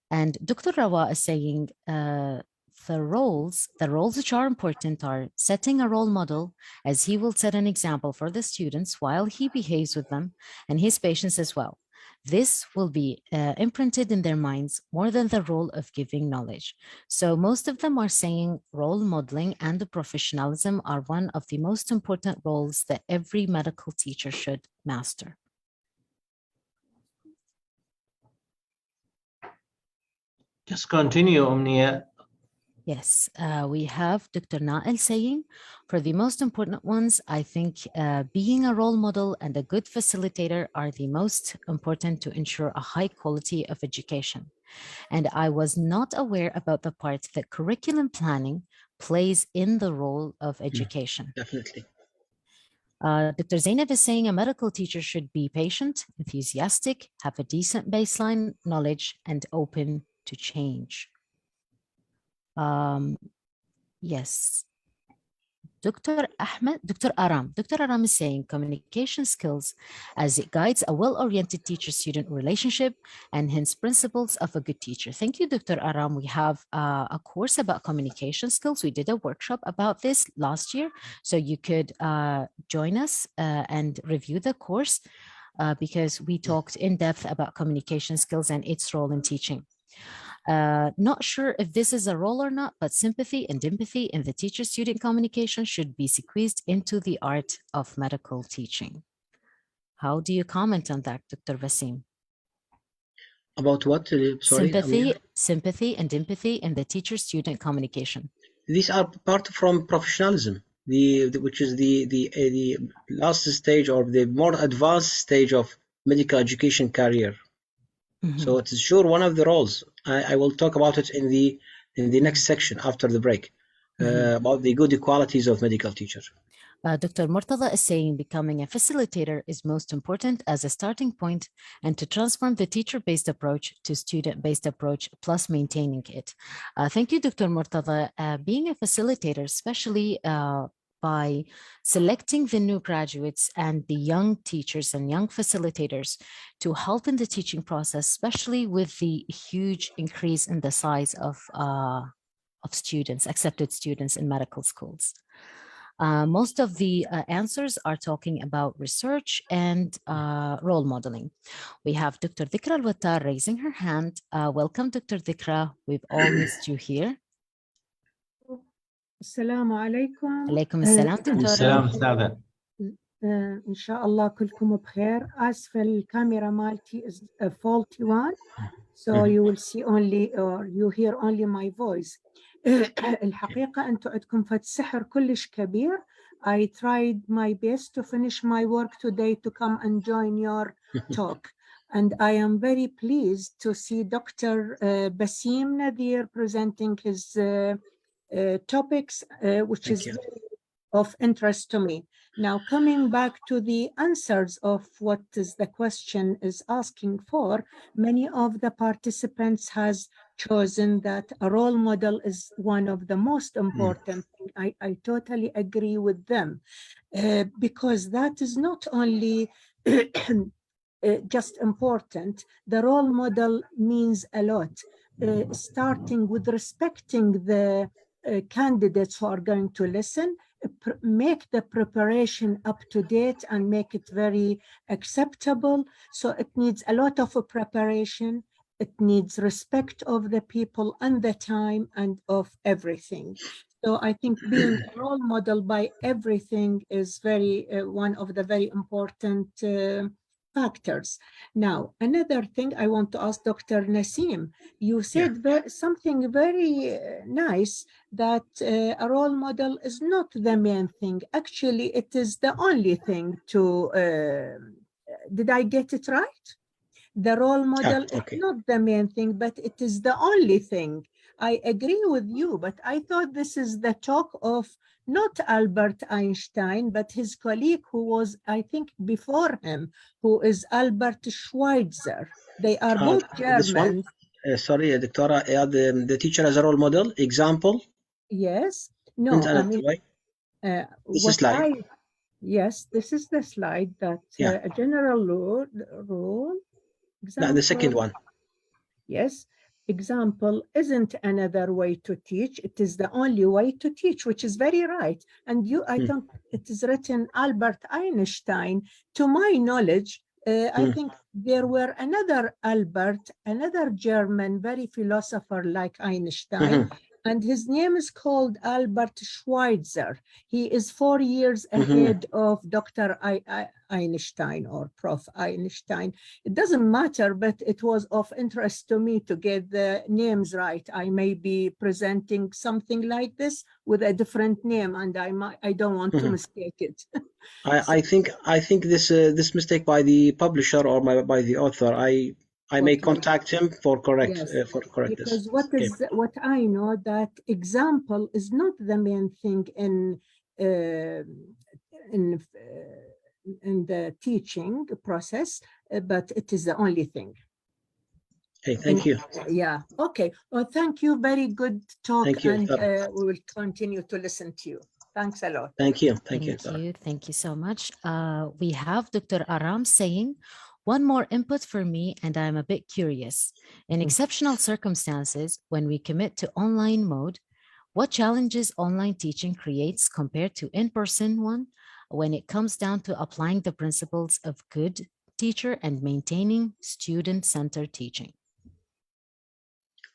And Dr. Rawa is saying the roles which are important are setting a role model, as he will set an example for the students while he behaves with them and his patients as well. This will be imprinted in their minds more than the role of giving knowledge. So most of them are saying role modeling and the professionalism are one of the most important roles that every medical teacher should master. Just continue, Omnia. Yes, we have Dr. Nail saying, for the most important ones, I think being a role model and a good facilitator are the most important to ensure a high quality of education. And I was not aware about the part that curriculum planning plays in the role of education. Definitely. Dr. Zainab is saying a medical teacher should be patient, enthusiastic, have a decent baseline knowledge, and open to change. Yes. Dr. Aram is saying communication skills as it guides a well-oriented teacher-student relationship and hence principles of a good teacher. Thank you, Dr. Aram. We have a course about communication skills. We did a workshop about this last year, so you could join us and review the course because we talked in depth about communication skills and its role in teaching. Not sure if this is a role or not, but sympathy and empathy in the teacher-student communication should be squeezed into the art of medical teaching. How do you comment on that, Dr. Baseem? About what? Sorry. Sympathy and empathy in the teacher-student communication. These are part from professionalism, which is the last stage or the more advanced stage of medical education career. Mm-hmm. So it's sure one of the roles. I will talk about it in the next section after the break, about the good qualities of medical teachers. Dr. Murtaza is saying becoming a facilitator is most important as a starting point and to transform the teacher-based approach to student-based approach plus maintaining it. Thank you, Dr. Murtaza. Being a facilitator, especially by selecting the new graduates and the young teachers and young facilitators to help in the teaching process, especially with the huge increase in the size of students, accepted students in medical schools. Most of the answers are talking about research and role modeling. We have Dr. Dhikra Al-Wattar raising her hand. Welcome, Dr. Dhikra. We've all missed you here. السلام عليكم. عليكم السلام دكتورة. إن شاء الله كلكم بخير. آسفة الكاميرا مالتي is a faulty one, so you will see only or you hear only my voice. الحقيقة أنتم عندكم فد سحر كلش كبير. I tried my best to finish my work today to come and join your talk. And I am very pleased to see Dr. Baseem Natheer presenting his topics, which is very of interest to me. Now, coming back to the answers of what is the question is asking for, many of the participants has chosen that a role model is one of the most important. I totally agree with them because that is not only just important, the role model means a lot, starting with respecting the candidates who are going to listen, make the preparation up to date and make it very acceptable. So it needs a lot of preparation. It needs respect of the people and the time and of everything. So I think being a role model by everything is very one of the very important factors. Now, another thing I want to ask Dr. Naseem, you said something very nice, that a role model is not the main thing. Actually, it is the only thing to, did I get it right? The role model is not the main thing, but it is the only thing. I agree with you, but I thought this is the talk of not Albert Einstein, but his colleague who was, I think, before him, who is Albert Schweitzer. They are both Germans. Sorry, Doctora, the teacher as a role model, example? Yes. No, I mean, this is slide. Yes, this is the slide that a general rule. Example, no, the second one. Yes. Example isn't another way to teach. It is the only way to teach, which is very right. And I think it is written Albert Einstein. To my knowledge, I think there were another Albert, another German, very philosopher like Einstein, and his name is called Albert Schweitzer. He is 4 years ahead of Dr. Einstein or Prof. Einstein. It doesn't matter, but it was of interest to me to get the names right. I may be presenting something like this with a different name, and I don't want to mistake it. I think this mistake by the publisher or by the author, I may contact him for correct because this. What I know, that example is not the main thing in the teaching process, but it is the only thing. Okay, thank you. Yeah. Okay. Well, thank you. Very good talk, and we will continue to listen to you. Thanks a lot. Thank you. Thank you so much. We have Dr. Aram saying, one more input for me, and I'm a bit curious. In exceptional circumstances, when we commit to online mode, what challenges online teaching creates compared to in-person one when it comes down to applying the principles of good teacher and maintaining student-centered teaching?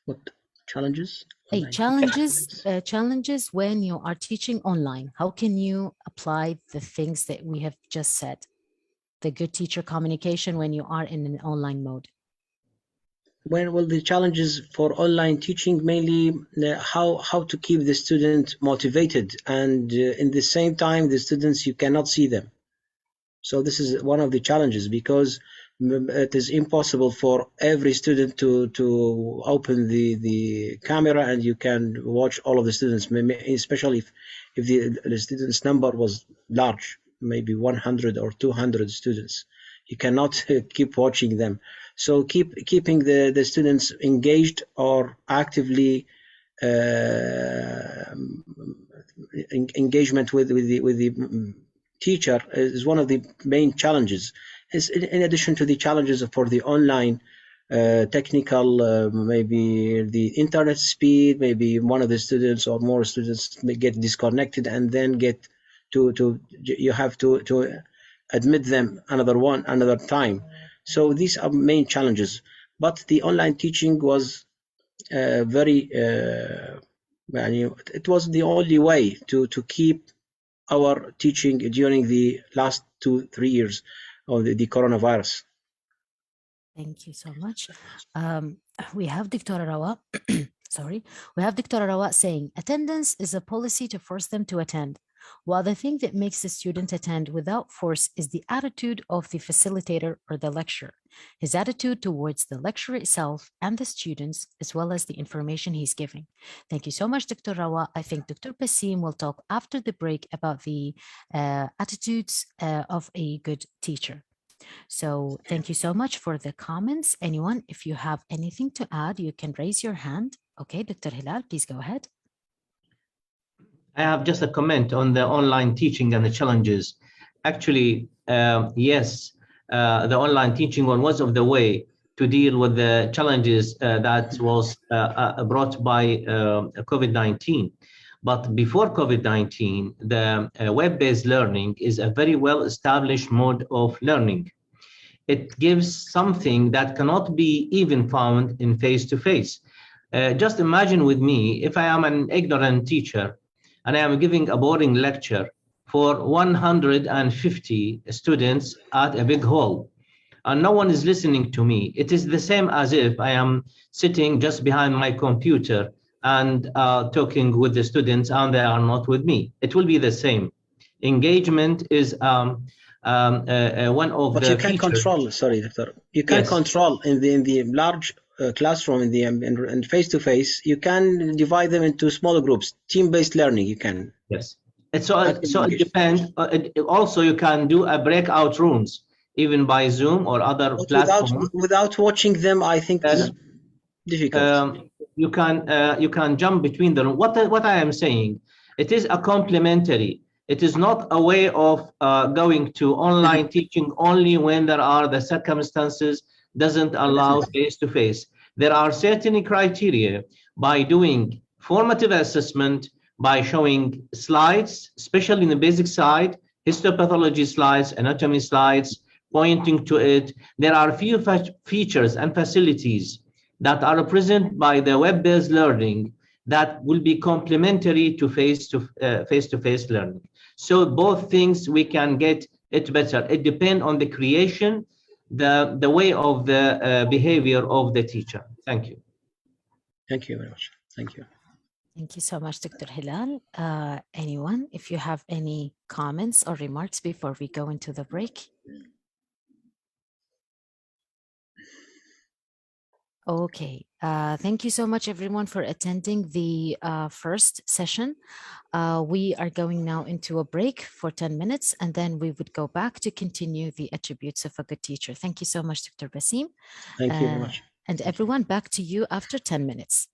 What challenges? Challenges when you are teaching online. How can you apply the things that we have just said? The good teacher communication when you are in an online mode. Well, the challenges for online teaching mainly how to keep the student motivated, and in the same time the students, you cannot see them. So this is one of the challenges, because it is impossible for every student to open the camera and you can watch all of the students, especially if the students number was large, maybe 100 or 200 students. You cannot keep watching them. So keeping the students engaged or actively engagement with the teacher is one of the main challenges. In addition to the challenges for the online technical, maybe the internet speed, maybe one of the students or more students may get disconnected and then get you have to admit them another time. So these are main challenges. But the online teaching was very it was the only way to keep our teaching during the last 2-3 years of the coronavirus. Thank you so much. We have Dr. Rawa. Sorry, we have Dr. Rawa saying attendance is a policy to force them to attend. while the thing that makes the student attend without force is the attitude of the facilitator or the lecturer, his attitude towards the lecture itself and the students, as well as the information he's giving. Thank you so much, Dr. Rawa. I think Dr. Baseem will talk after the break about the attitudes of a good teacher. So thank you so much for the comments. Anyone, if you have anything to add, you can raise your hand. Okay, Dr. Hilal, please go ahead. I have just a comment on the online teaching and the challenges. Actually, yes, the online teaching was of the way to deal with the challenges that was brought by COVID-19. But before COVID-19, the web-based learning is a very well-established mode of learning. It gives something that cannot be even found in face-to-face. Just imagine with me, if I am an ignorant teacher and I am giving a boring lecture for 150 students at a big hall, and no one is listening to me, it is the same as if I am sitting just behind my computer and talking with the students and they are not with me. It will be the same. Engagement is one of but the you can features. control, sorry, Doctor, you can control in the large classroom, in face-to-face, you can divide them into smaller groups, team-based learning, you can. Yes. So it depends. Also, you can do a breakout rooms, even by Zoom or other platforms. Without watching them, I think it's difficult. You can jump between them. What I am saying, it is a complementary. It is not a way of going to online teaching only when there are the circumstances doesn't allow face-to-face. There are certain criteria by doing formative assessment, by showing slides, especially in the basic side, histopathology slides, anatomy slides, pointing to it. There are few features and facilities that are present by the web-based learning that will be complementary to face-to-face learning. So both things we can get it better. It depends on the creation, the way of the behavior of the teacher. Thank you. Thank you very much. Thank you. Thank you so much, Dr. Hilal. Anyone, if you have any comments or remarks before we go into the break? Okay, thank you so much everyone for attending the first session. We are going now into a break for 10 minutes and then we would go back to continue the attributes of a good teacher. Thank you so much, Dr. Baseem. Thank you very much. And everyone, back to you after 10 minutes.